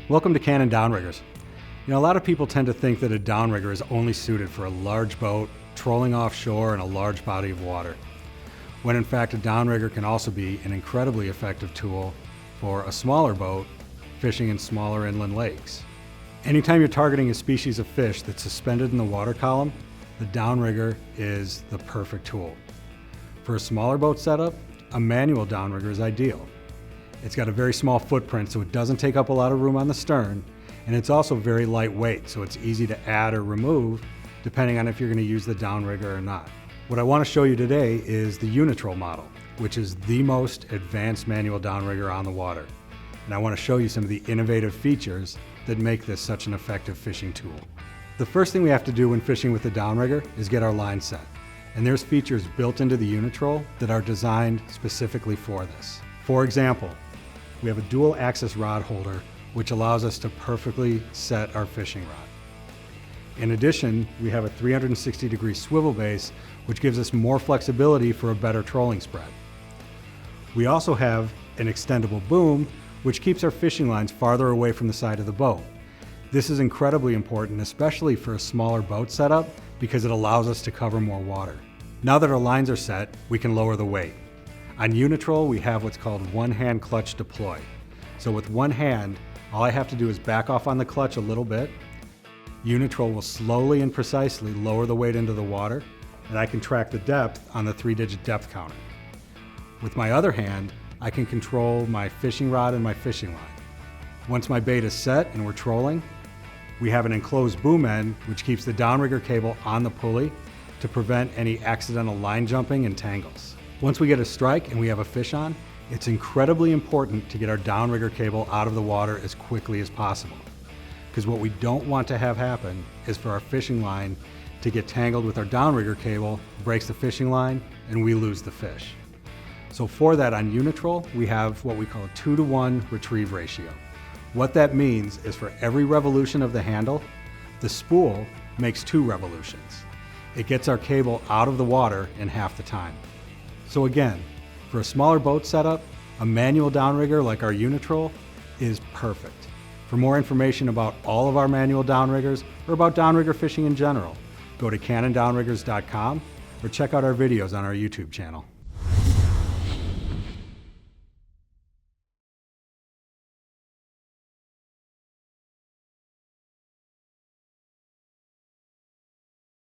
Welcome to Cannon Downriggers. A lot of people tend to think that a downrigger is only suited for a large boat, trolling offshore in a large body of water, when in fact a downrigger can also be an incredibly effective tool for a smaller boat fishing in smaller inland lakes. Anytime you're targeting a species of fish that's suspended in the water column, the downrigger is the perfect tool. For a smaller boat setup, a manual downrigger is ideal. It's got a very small footprint, so it doesn't take up a lot of room on the stern, and it's also very lightweight, so it's easy to add or remove depending on if you're going to use the downrigger or not. What I want to show you today is the Uni-Troll model, which is the most advanced manual downrigger on the water. And I want to show you some of the innovative features that make this such an effective fishing tool. The first thing we have to do when fishing with the downrigger is get our line set. And there's features built into the Uni-Troll that are designed specifically for this. For example, we have a dual axis rod holder which allows us to perfectly set our fishing rod. In addition, we have a 360-degree swivel base which gives us more flexibility for a better trolling spread. We also have an extendable boom which keeps our fishing lines farther away from the side of the boat. This is incredibly important, especially for a smaller boat setup, because it allows us to cover more water. Now that our lines are set, we can lower the weight. On Uni-Troll, we have what's called one-hand clutch deploy. So with one hand, all I have to do is back off on the clutch a little bit. Uni-Troll will slowly and precisely lower the weight into the water, and I can track the depth on the 3-digit depth counter. With my other hand, I can control my fishing rod and my fishing line. Once my bait is set and we're trolling, we have an enclosed boom end which keeps the downrigger cable on the pulley to prevent any accidental line jumping and tangles. Once we get a strike and we have a fish on, it's incredibly important to get our downrigger cable out of the water as quickly as possible. Because what we don't want to have happen is for our fishing line to get tangled with our downrigger cable, breaks the fishing line, and we lose the fish. So for that on Uni-Troll, we have what we call a 2-to-1 retrieve ratio. What that means is for every revolution of the handle, the spool makes 2 revolutions. It gets our cable out of the water in half the time. So again, for a smaller boat setup, a manual downrigger like our Uni-Troll is perfect. For more information about all of our manual downriggers or about downrigger fishing in general, go to cannondownriggers.com or check out our videos on our YouTube channel.